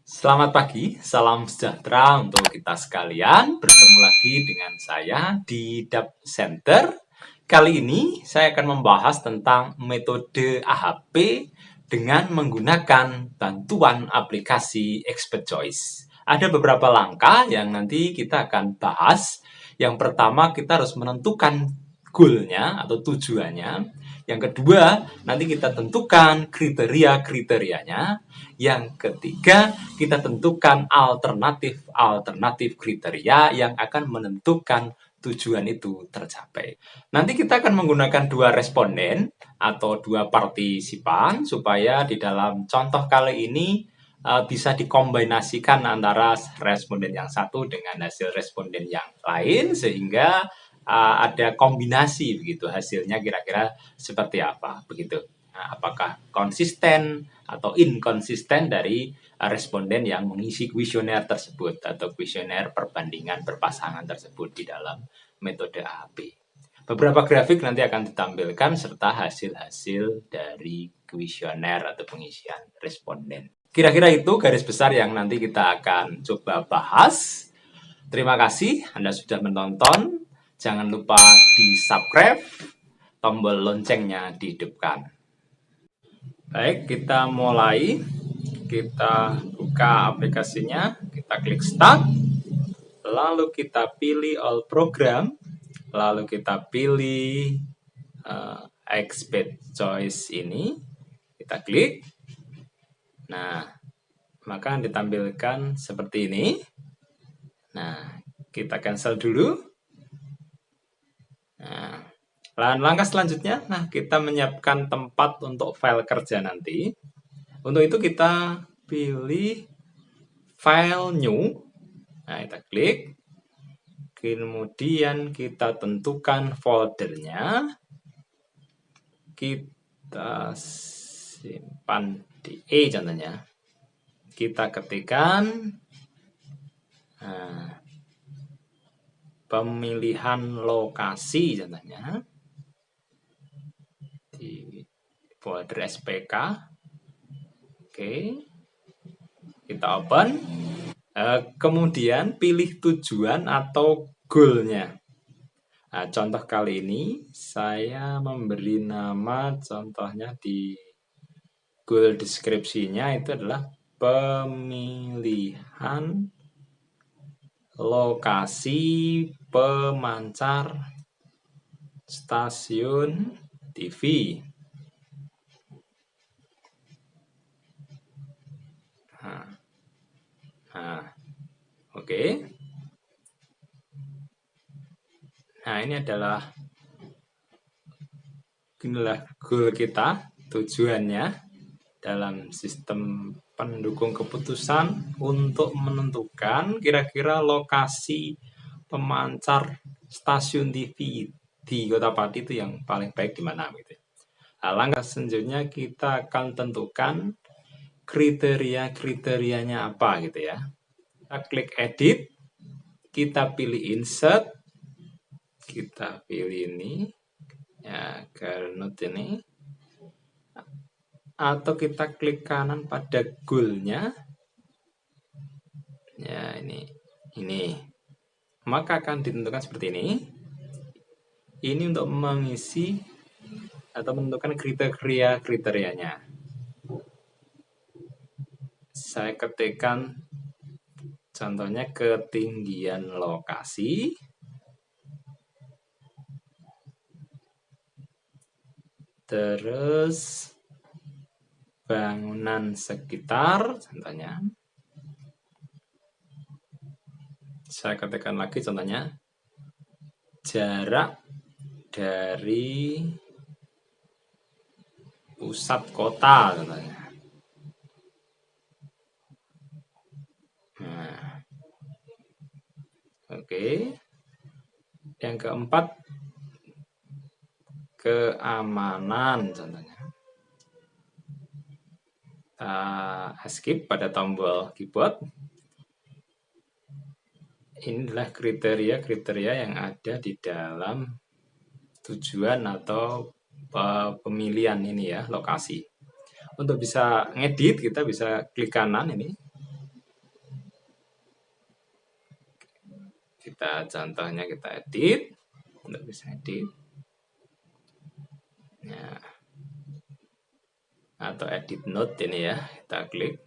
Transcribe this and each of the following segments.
Selamat pagi, salam sejahtera untuk kita sekalian. Bertemu lagi dengan saya di Dap Center. Kali ini saya akan membahas tentang metode AHP dengan menggunakan bantuan aplikasi Expert Choice. Ada beberapa langkah yang nanti kita akan bahas. Yang pertama, kita harus menentukan goalnya atau tujuannya. Yang kedua, nanti kita tentukan kriteria-kriterianya. Yang ketiga, kita tentukan alternatif kriteria yang akan menentukan tujuan itu tercapai. Nanti kita akan menggunakan dua responden atau dua partisipan supaya di dalam contoh kali ini bisa dikombinasikan antara responden yang satu dengan hasil responden yang lain sehingga ada kombinasi begitu hasilnya kira-kira seperti apa begitu. Nah, apakah konsisten atau inkonsisten dari responden yang mengisi kuesioner tersebut atau kuesioner perbandingan berpasangan tersebut di dalam metode AHP. Beberapa grafik nanti akan ditampilkan serta hasil-hasil dari kuesioner atau pengisian responden. Kira-kira itu garis besar yang nanti kita akan coba bahas. Terima kasih Anda sudah menonton. Jangan lupa di-subscribe, tombol loncengnya dihidupkan. Baik, kita mulai. Kita buka aplikasinya, kita klik Start, lalu kita pilih All Program, lalu kita pilih Expert Choice ini, kita klik. Nah, maka ditampilkan seperti ini. Nah, kita cancel dulu. Nah, langkah selanjutnya, kita menyiapkan tempat untuk file kerja nanti. Untuk itu kita pilih File New. Nah, kita klik. Kemudian kita tentukan foldernya. Kita simpan di E contohnya. Kita ketikkan pemilihan lokasi contohnya di folder SPK. Oke, kita open. Kemudian pilih tujuan atau goalnya. Nah, contoh kali ini saya memberi nama contohnya di goal deskripsinya itu adalah pemilihan lokasi pemancar stasiun TV. Oke. Nah, inilah goal kita, tujuannya dalam sistem pendukung keputusan untuk menentukan kira-kira lokasi pemancar stasiun TV di Kota Pati itu yang paling baik di mana gitu. Nah, langkah selanjutnya kita akan tentukan kriteria-kriterianya apa gitu ya. Kita klik edit, kita pilih insert, kita pilih ini ya, Garnot ini, atau kita klik kanan pada goalnya ya, ini maka akan ditentukan seperti ini untuk mengisi atau menentukan kriterianya. Saya ketikkan contohnya ketinggian lokasi, terus bangunan sekitar contohnya. Saya ketikkan lagi contohnya jarak dari pusat kota contohnya. Nah, oke. Yang keempat, keamanan contohnya. Escape pada tombol keyboard. Ini adalah kriteria-kriteria yang ada di dalam tujuan atau pemilihan ini ya, lokasi. Untuk bisa ngedit, kita bisa klik kanan ini. contohnya kita edit, untuk bisa edit. Nah, atau edit note ini ya, kita klik.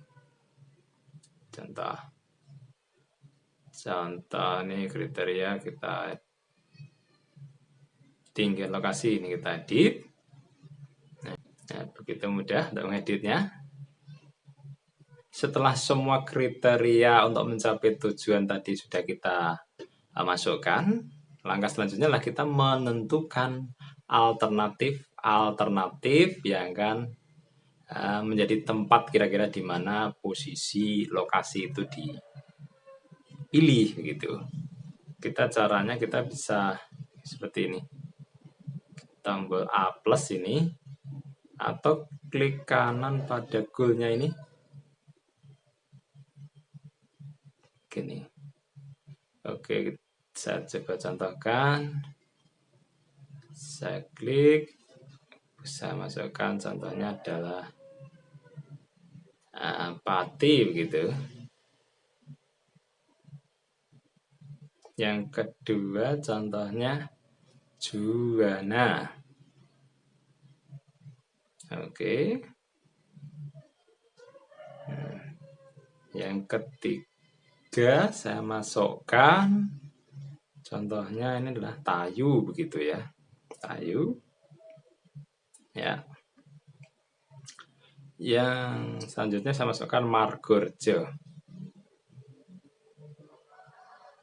Contoh ini kriteria, kita tinggal lokasi ini kita edit. Nah, begitu mudah untuk mengeditnya. Setelah semua kriteria untuk mencapai tujuan tadi sudah kita masukkan, langkah selanjutnya adalah kita menentukan alternatif yang akan menjadi tempat kira-kira di mana posisi lokasi itu dipilih begitu. Caranya kita bisa seperti ini. Tombol A+ ini, atau klik kanan pada goalnya ini. Gini. Oke, saya coba contohkan. Saya klik, bisa masukkan contohnya adalah Pati begitu. Yang kedua contohnya Juwana. Oke. Yang ketiga saya masukkan contohnya ini adalah Tayu begitu ya. Tayu. Ya. Yang selanjutnya saya masukkan Margorjo.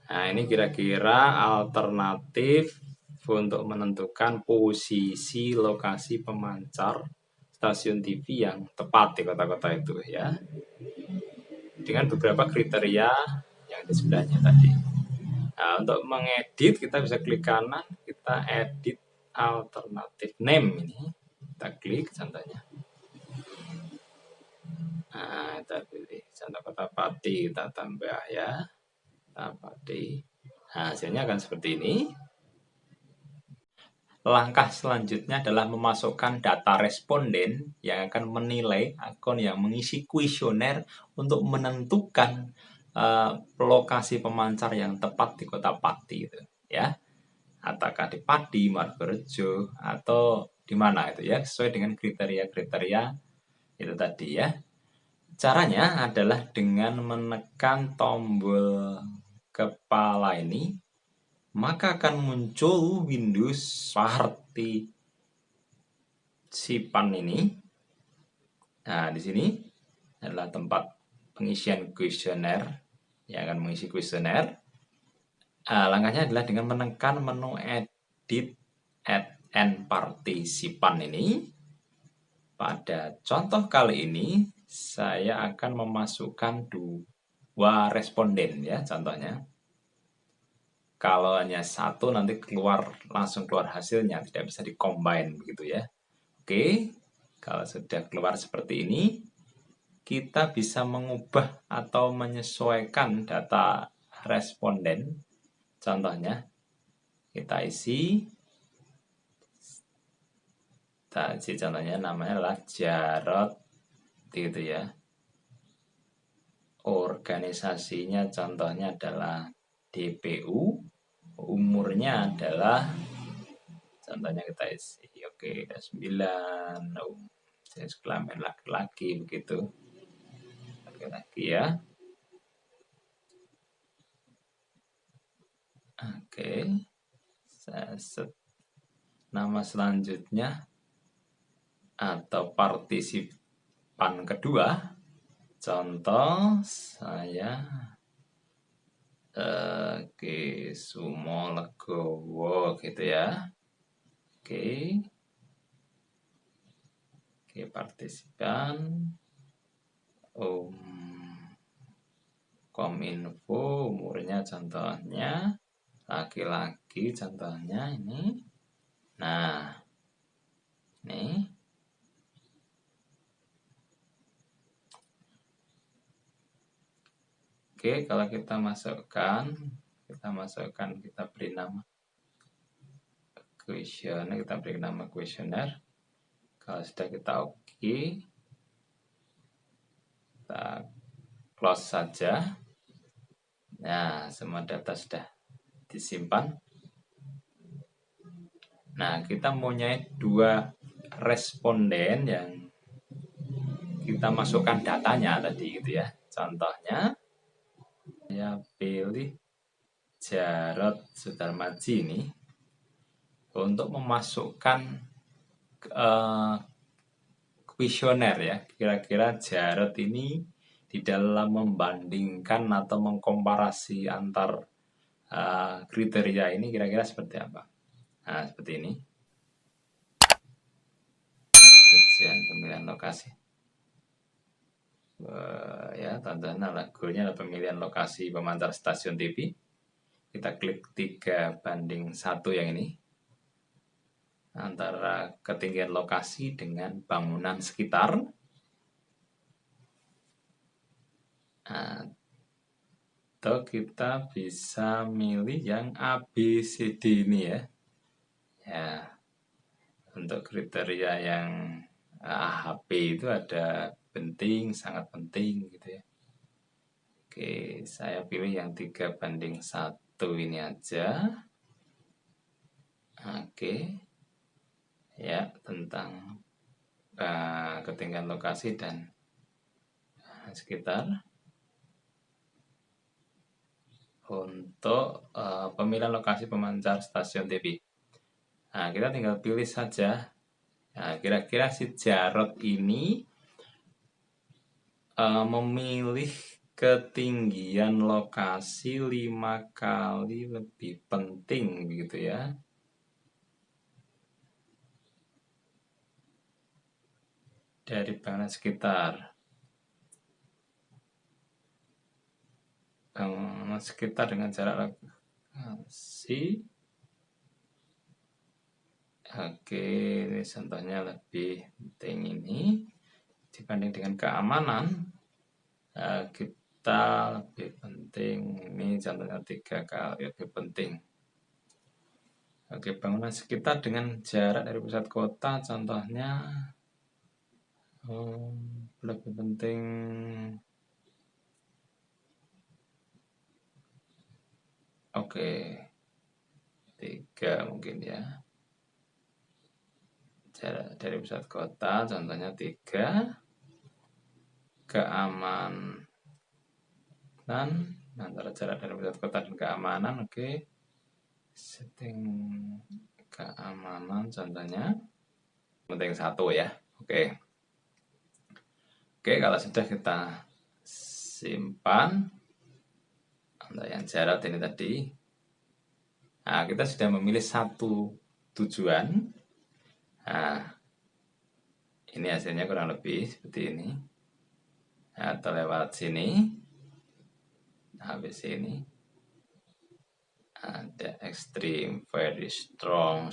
Nah, ini kira-kira alternatif untuk menentukan posisi lokasi pemancar stasiun TV yang tepat di kota-kota itu ya. Dengan beberapa kriteria yang di sebelahnya tadi. Nah, untuk mengedit kita bisa klik kanan, kita edit alternatif name ini. Kita klik contohnya. Nah, kita pilih contoh kota Pati, kita tambah ya. Pati. Nah, hasilnya akan seperti ini. Langkah selanjutnya adalah memasukkan data responden yang akan menilai akun yang mengisi kuesioner untuk menentukan lokasi pemancar yang tepat di kota Pati itu ya. Apakah di Pati, Margorejo, atau di mana itu ya, sesuai dengan kriteria-kriteria itu tadi ya. Caranya adalah dengan menekan tombol kepala ini, maka akan muncul Windows partisipan ini. Nah, di sini adalah tempat pengisian kuesioner yang akan mengisi kuesioner. Langkahnya adalah dengan menekan menu edit add and partisipan ini. Pada contoh kali ini saya akan memasukkan 2 responden ya contohnya. Kalau hanya satu nanti langsung keluar hasilnya, tidak bisa dikombin begitu ya. Oke, kalau sudah keluar seperti ini, kita bisa mengubah atau menyesuaikan data responden. Contohnya, kita isi contohnya namanya adalah Jarot gitu ya. Organisasinya contohnya adalah DPU, umurnya adalah contohnya kita isi oke 9, jenis kelamin laki-laki begitu, laki-laki ya. Oke, nama selanjutnya atau partisipan kedua, contoh saya Sumo Legowo gitu ya. Oke, partisipan Kominfo, umurnya contohnya laki-laki, contohnya ini. Nah, ini oke, kalau kita masukkan, kita beri nama kuesioner, Kalau sudah kita oke, kita close saja. Nah, semua data sudah disimpan. Nah, kita mempunyai 2 responden yang kita masukkan datanya tadi gitu ya. Contohnya, saya pilih Jarod Sudarmaji ini untuk memasukkan kuesioner ya. Kira-kira Jarod ini di dalam membandingkan atau mengkomparasi antar kriteria ini kira-kira seperti apa. Nah, seperti ini. Tujuan pemilihan lokasi. Ya, contohnya goalnya adalah pemilihan lokasi pemancar stasiun TV. Kita klik 3:1 yang ini. Antara ketinggian lokasi dengan bangunan sekitar. Atau kita bisa milih yang ABCD ini ya. Ya, untuk kriteria yang AHP itu ada penting, sangat penting gitu ya. Oke, saya pilih yang 3:1 ini aja. Oke. Ya, tentang ketinggian lokasi dan sekitar. Untuk pemilihan lokasi pemancar stasiun TV. Nah, kita tinggal pilih saja. Nah, kira-kira si Jarod ini memilih ketinggian lokasi 5 kali lebih penting begitu ya. Dari bangunan sekitar. Bangunan sekitar dengan jarak lokasi. Oke, ini contohnya lebih penting ini dibanding dengan keamanan. Kita lebih penting ini contohnya 3 kali lebih penting. Oke, bangunan sekitar dengan jarak dari pusat kota contohnya lebih penting. Oke, 3 mungkin ya. Jarak dari pusat kota contohnya 3. Keamanan antara jarak dari pusat kota dan keamanan. Oke, setting keamanan contohnya penting 1 ya. Oke, kalau sudah kita simpan untuk yang jarak ini tadi. Nah, kita sudah memilih 1 tujuan. Nah, ini hasilnya kurang lebih seperti ini. Atau lewat sini. Habis ini ada extreme, very strong,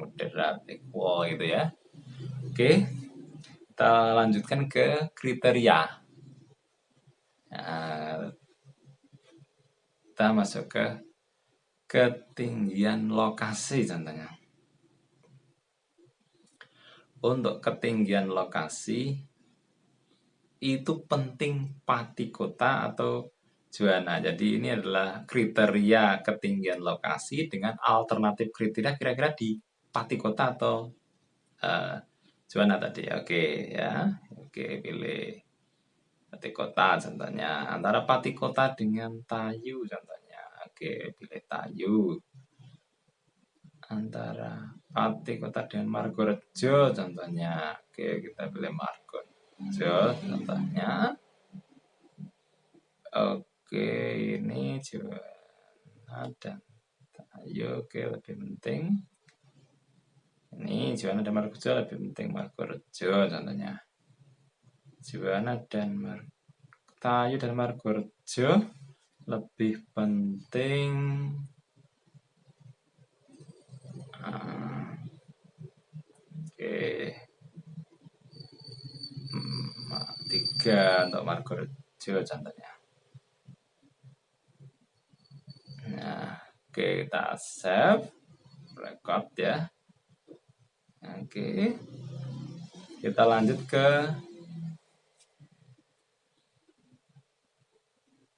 moderate, equal gitu ya. Oke, kita lanjutkan ke kriteria. Nah, kita masuk ke ketinggian lokasi contohnya. Untuk ketinggian lokasi itu penting patikota atau juana. Jadi ini adalah kriteria ketinggian lokasi dengan alternatif kriteria kira-kira di patikota atau juana tadi. Oke ya. Oke, pilih patikota contohnya. Antara patikota dengan Tayu contohnya. Oke, pilih Tayu. Antara patikota dengan Margorejo contohnya. Oke, kita pilih Margorejo contohnya. Oke, ini Juwana dan Tayu. Oke, lebih penting. Ini Juwana dan Margorejo lebih penting Margorejo contohnya. Juwana dan Tayu dan Margorejo lebih penting. Oke, 3 untuk Margorejo contohnya. Nah, oke, kita save, record ya. Oke, kita lanjut ke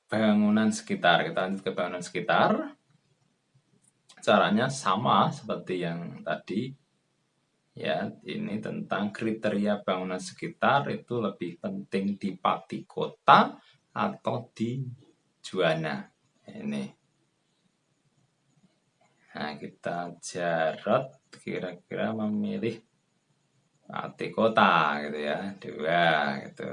bangunan sekitar. Kita lanjut ke bangunan sekitar. caranya sama seperti yang tadi. Ya, ini tentang kriteria bangunan sekitar itu lebih penting di Pati Kota atau di Juwana. Ini. Nah, kita jarot kira-kira memilih Pati Kota gitu ya. 2 gitu.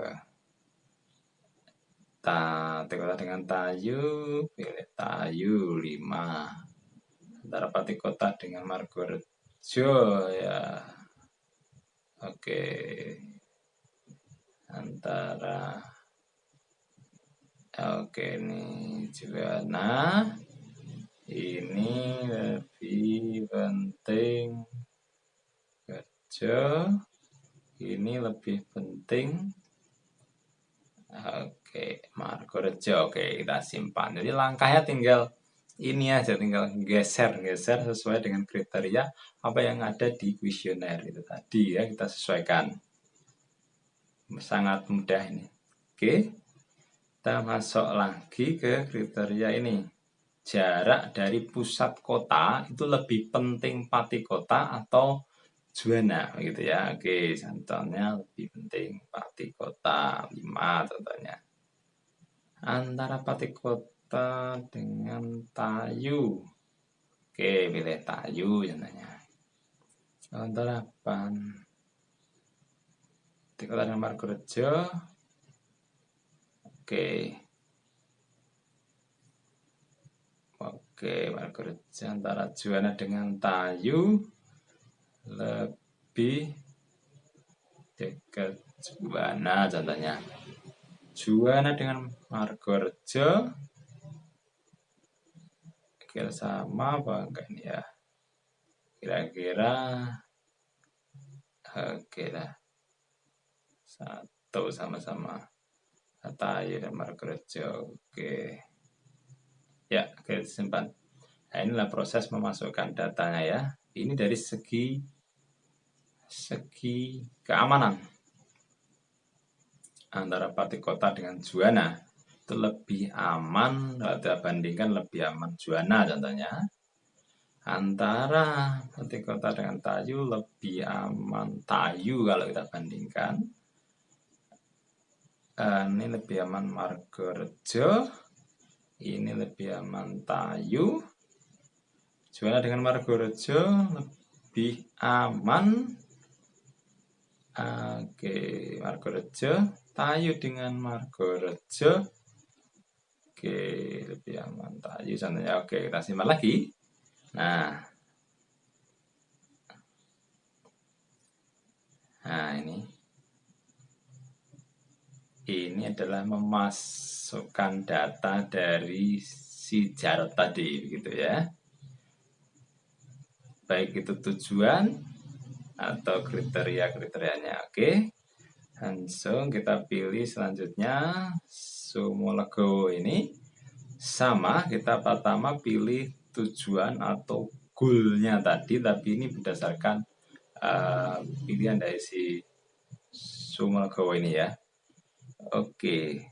Pati Kota dengan Tayu, pilih Tayu 5. Antara Pati Kota dengan Margorejo ya. Oke. Antara ini Juwana. Ini lebih penting kerja. Ini lebih penting. Oke, Margorejo. Oke, kita simpan. Jadi langkahnya tinggal ini aja, tinggal geser sesuai dengan kriteria apa yang ada di kuesioner itu tadi ya, kita sesuaikan. Sangat mudah ini. Oke, kita masuk lagi ke kriteria ini. Jarak dari pusat kota itu lebih penting Pati Kota atau Juwana gitu ya. Oke, contohnya lebih penting Pati Kota 5 contohnya. Antara Pati Kota dengan Tayu. Oke, pilih Tayu contohnya. Antara Pati Kota dengan Margorejo. Oke, Margorejo antara Juwana dengan Tayu lebih dekat Juwana contohnya. Juwana dengan Margorejo kira sama apa enggak ini ya? Kira-kira oke lah. Satu sama-sama Tayu dan Margorejo. Oke. Ya, oke, simpan. Nah, inilah proses memasukkan datanya ya. Ini dari segi keamanan. Antara Pati Kota dengan Juwana itu lebih aman, kalau kita bandingkan lebih aman Juwana contohnya. Antara Pati Kota dengan Tayu lebih aman Tayu kalau kita bandingkan. Ini lebih aman Margorejo. Ini lebih aman Tayu. Juwana dengan Margorejo lebih aman. Oke, Margorejo. Tayu dengan Margorejo. Oke, lebih aman Tayu contohnya. Oke, kita simpan lagi. Nah, ini adalah memasukkan data dari si Jarot tadi, gitu ya. Baik itu tujuan atau kriteria-kriterianya. Oke. Langsung kita pilih selanjutnya Sumolego ini. Sama, kita pertama pilih tujuan atau goalnya tadi, tapi ini berdasarkan pilihan dari si Sumolego ini ya. Oke.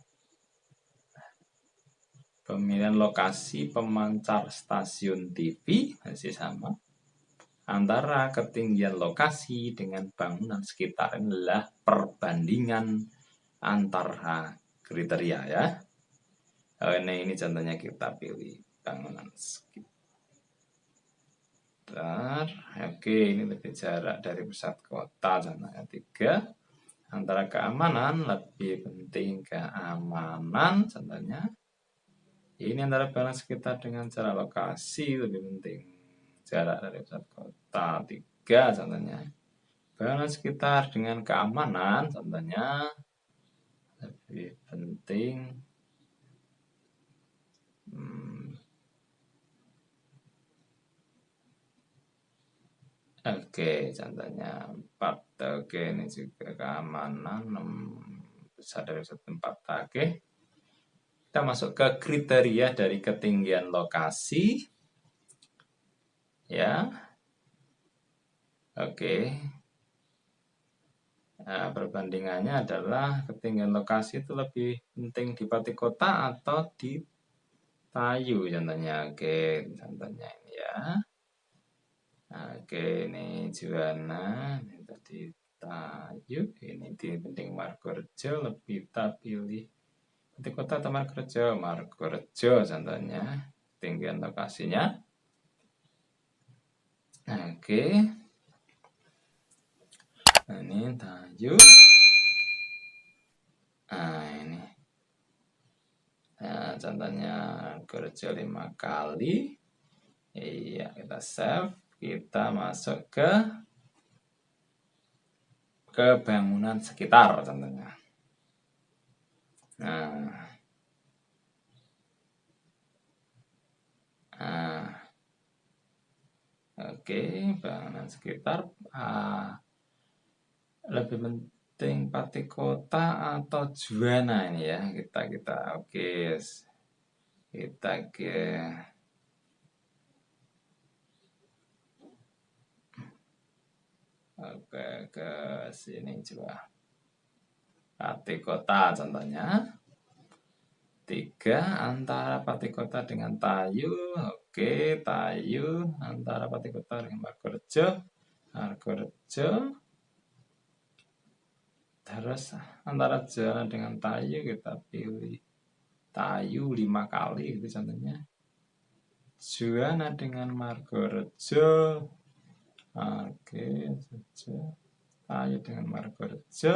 Pemilihan lokasi pemancar stasiun TV masih sama. Antara ketinggian lokasi dengan bangunan sekitar adalah perbandingan antara kriteria ya. Nah, ini contohnya kita pilih bangunan sekitar. Oke, ini lebih jarak dari pusat kota contohnya 3. Antara keamanan lebih penting keamanan contohnya. Ini antara bangunan sekitar dengan jarak lokasi lebih penting jarak dari pusat kota 3 contohnya. Bangunan sekitar dengan keamanan contohnya lebih penting Oke, contohnya 4. Oke, ini juga keamanan besar dari satu tempat. Oke. Kita masuk ke kriteria dari ketinggian lokasi. Ya. Oke. Nah, perbandingannya adalah ketinggian lokasi itu lebih penting di Pati Kota atau di Tayu contohnya. Oke, contohnya ini ya. Oke, ini Juwana, ini tadi Tayu, ini di penting Margorejo, lebih tak pilih di kota atau Margorejo, Margorejo contohnya, tinggian lokasinya. Oke, ini Tayu. Nah, ini. Nah, contohnya Margorejo 5 kali. Iya, kita save. Kita masuk ke bangunan sekitar contohnya. Nah, oke, bangunan sekitar. Lebih penting Pati Kota atau Juwana ini ya. Kita oke. Kita ke sini coba. Pati Kota contohnya. 3 antara Pati Kota dengan Tayu. Oke, Tayu antara Pati Kota dengan Margorejo. Margorejo. Terus antara Juwana dengan Tayu kita pilih Tayu 5 kali itu contohnya. Juwana dengan Margorejo. Oke, Tayu dengan Margorejo.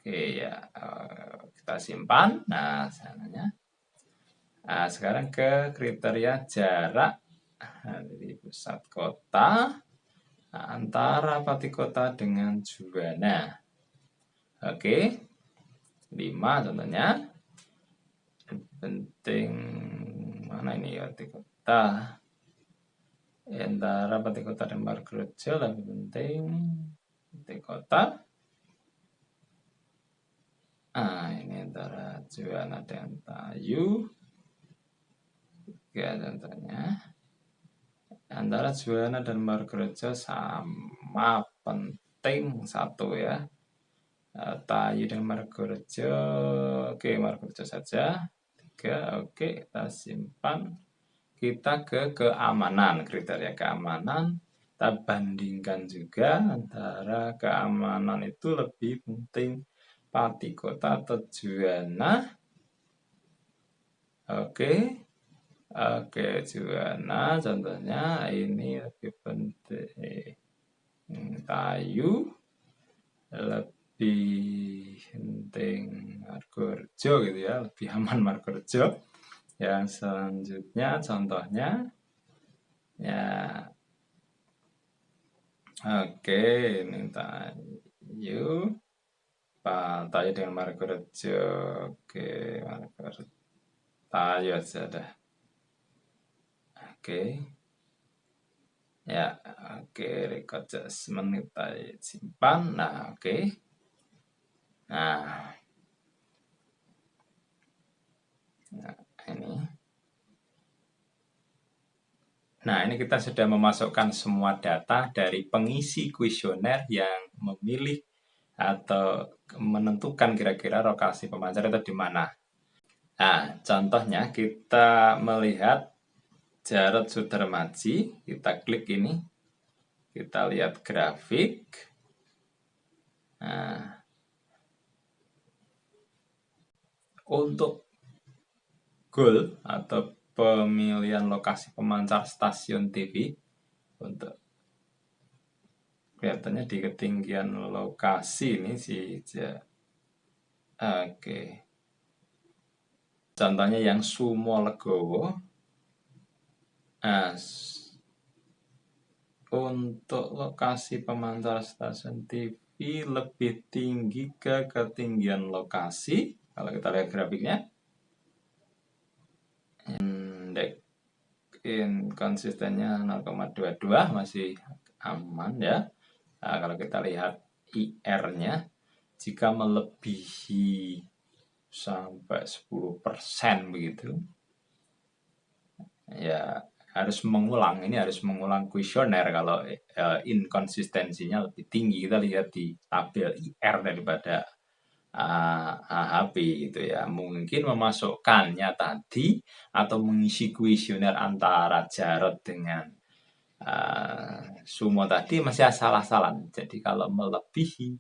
Oke ya, kita simpan. Nah, sananya. Nah, sekarang ke kriteria jarak dari pusat kota antara Pati Kota dengan Juwana. Oke, 5 contohnya. Penting mana ini Pati Kota? Antara Pati Kota dan Margorejo lebih penting Pati Kota. Ini antara Juwana dan Tayu. Ya, contohnya. Antara Juwana dan Margorejo sama penting 1 ya. Tayu dan Margorejo. Oke, Margorejo saja. 3, oke, kita simpan. Kita ke keamanan, kriteria keamanan. Kita bandingkan juga antara keamanan itu lebih penting Pati Kota atau Juwana. Oke, Juwana contohnya ini lebih penting Tayu, lebih penting Margorejo gitu ya, lebih aman Margorejo. Yang selanjutnya contohnya ya, oke, ini Tayu. Tayu dengan Margorejo. Oke, Margorejo. Tayu aja dah. Oke. Ya, oke, record adjustment kita simpan. Nah, oke. Nah, ini. Nah, ini kita sudah memasukkan semua data dari pengisi kuesioner yang memilih atau menentukan kira-kira lokasi pemancar itu di mana. Nah, contohnya kita melihat Jarod Sudarmaji, kita klik ini, kita lihat grafik. Nah, untuk goal atau pemilihan lokasi pemancar stasiun TV, untuk kelihatannya di ketinggian lokasi ini sih. Oke. Contohnya yang Sumolegowo. Nah, untuk lokasi pemancar stasiun TV lebih tinggi ke ketinggian lokasi. Kalau kita lihat grafiknya, indeks inkonsistennya 0,22 masih aman ya. Nah, kalau kita lihat IR-nya, jika melebihi sampai 10% begitu, ya harus mengulang. Ini harus mengulang kuesioner kalau inkonsistensinya lebih tinggi. Kita lihat di tabel IR daripada AHP gitu ya. Mungkin memasukkannya tadi atau mengisi kuesioner antara Jarod dengan Sumo tadi masih asal-asalan. Jadi kalau melebihi,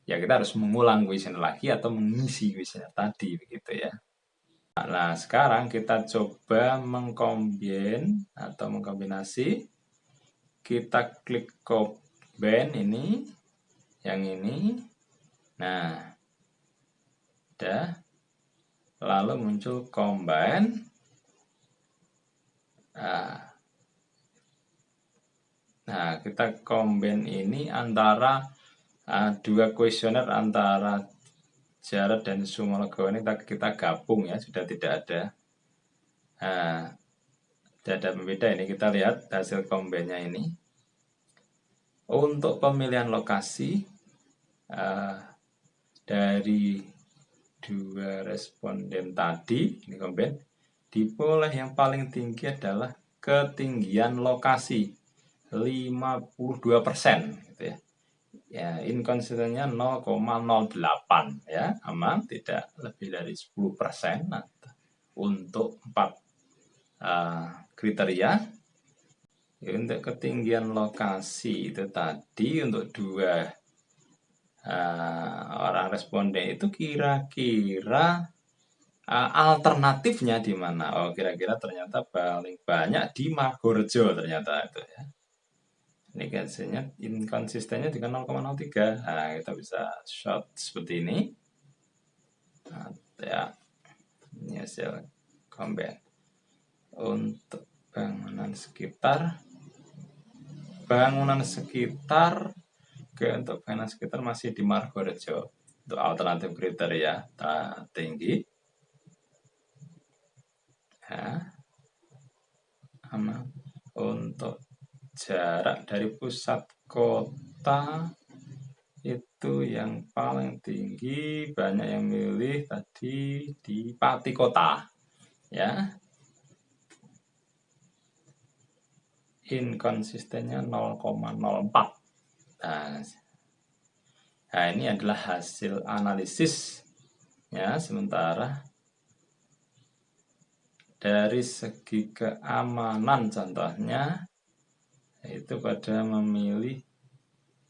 ya kita harus mengulang kuesioner lagi atau mengisi kuesioner tadi, begitu ya. Nah, sekarang kita coba mengkombin atau mengkombinasi. Kita klik combine ini, yang ini. Nah, udah. Lalu muncul combine. Nah, kita combine ini antara dua kuesioner antara Jarod dan Sumolegawa ini kita gabung ya, sudah tidak ada. Nah, tidak ada pembeda ini. Kita lihat hasil combine-nya ini. Untuk pemilihan lokasi dari dua responden tadi, ini combine, diperoleh yang paling tinggi adalah ketinggian lokasi 52% gitu ya. Ya, inkonsistennya 0,08 ya, aman, tidak lebih dari 10% untuk 4 kriteria. Untuk ketinggian lokasi itu tadi untuk dua orang responden itu kira-kira alternatifnya di mana? Oh, kira-kira ternyata paling banyak di Magorejo ternyata itu ya. Ini hasilnya inkonsistennya dengan 0,03. Nah, kita bisa short seperti ini. Nah, ya, ini hasil combine. Untuk bangunan sekitar untuk bangunan sekitar masih di Magorejo. Untuk alternatif kriteria tinggi. Ya. Untuk jarak dari pusat kota itu yang paling tinggi, banyak yang milih tadi di Pati Kota ya. Inkonsistennya 0,04. Nah, ini adalah hasil analisis ya. Sementara dari segi keamanan contohnya itu pada memilih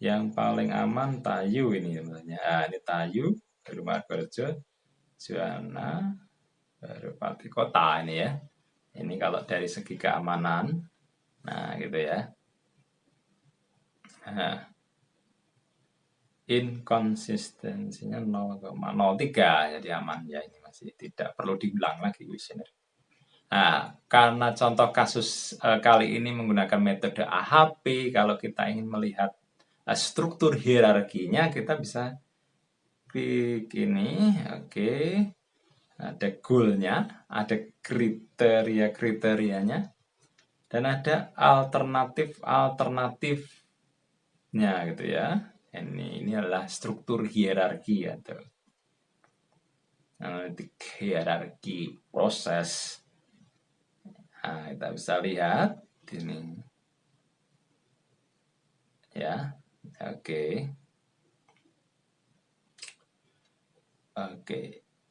yang paling aman Tayu ini sebenarnya. Nah, ini Tayu dari Magorejo, Juwana, baru Pati Kota ini ya. Ini kalau dari segi keamanan. Nah, gitu ya. Nah, inkonsistensinya 0,03 jadi aman ya, ini masih tidak perlu diulang lagi kuesioner. Nah, karena contoh kasus kali ini menggunakan metode AHP, kalau kita ingin melihat struktur hierarkinya, kita bisa klik ini, oke. Ada goal-nya, ada kriteria-kriterianya, dan ada alternatifnya gitu ya. Ini adalah struktur hierarki atau analitik hierarki proses. Nah, kita bisa lihat ini ya. Oke,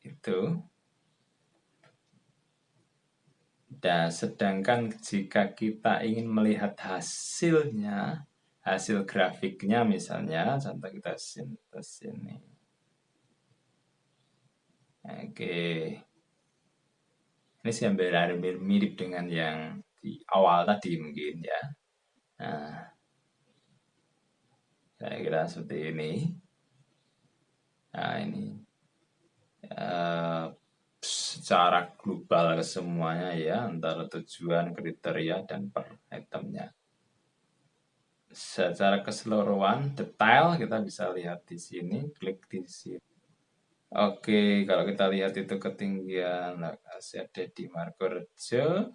itu. Dan sedangkan jika kita ingin melihat hasilnya, hasil grafiknya misalnya, contoh kita sintes ini. Oke. Ini sih hampir mirip dengan yang di awal tadi mungkin ya. Nah, saya kira seperti ini. Nah, ini secara global ke semuanya ya, antara tujuan, kriteria, dan per itemnya. Secara keseluruhan, detail kita bisa lihat di sini, klik di sini. Oke, kalau kita lihat itu ketinggian lokasi ada di Magorejo,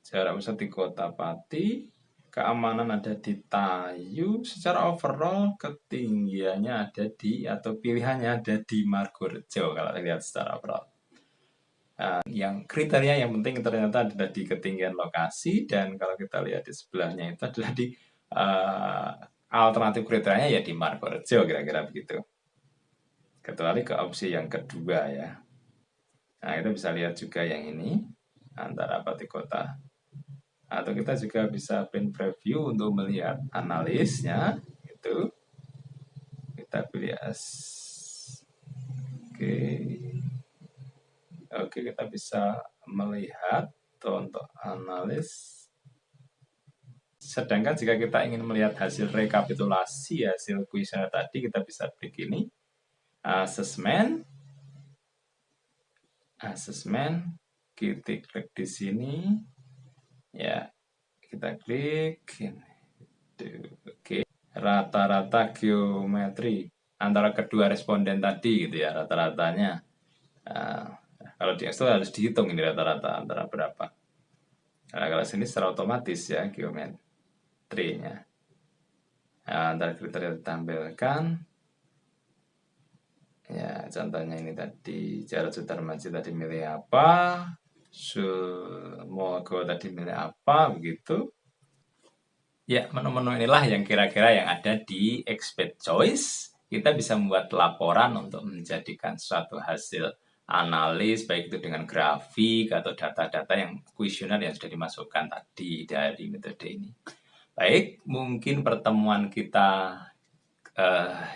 jarak pusat di Kota Pati, keamanan ada di Tayu, secara overall ketinggiannya ada di atau pilihannya ada di Magorejo kalau lihat secara overall. Yang kriteria yang penting ternyata adalah di ketinggian lokasi, dan kalau kita lihat di sebelahnya itu adalah di alternatif kriterianya ya di Magorejo, kira-kira begitu. Kecuali ke opsi yang kedua ya. Nah, kita bisa lihat juga yang ini antara Pati Kota Atau kita juga bisa print preview untuk melihat analisnya. Itu kita pilih as. Oke. Oke, kita bisa melihat untuk analis. Sedangkan jika kita ingin melihat hasil rekapitulasi hasil kuesioner tadi, kita bisa klik ini, assessment, kita klik di sini, ya, kita klik, oke, rata-rata geometri antara kedua responden tadi, gitu ya, rata-ratanya. Kalau di Excel harus dihitung ini rata-rata antara berapa. Nah, kalau sini secara otomatis ya geometrinya. Nah, antara kriteria ditampilkan. Ya, contohnya ini tadi Jarod Sutarmaji tadi milih apa, Sumogo tadi milih apa, begitu. Ya, menu-menu inilah yang kira-kira yang ada di Expert Choice. Kita bisa membuat laporan untuk menjadikan suatu hasil analis, baik itu dengan grafik atau data-data yang kuesioner yang sudah dimasukkan tadi dari metode ini. Baik, mungkin pertemuan kita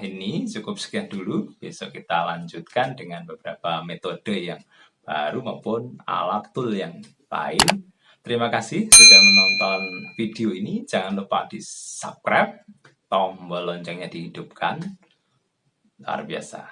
ini cukup sekian dulu. Besok kita lanjutkan dengan beberapa metode yang baru maupun alat tool yang lain. Terima kasih sudah menonton video ini. Jangan lupa di subscribe, tombol loncengnya dihidupkan. Luar biasa.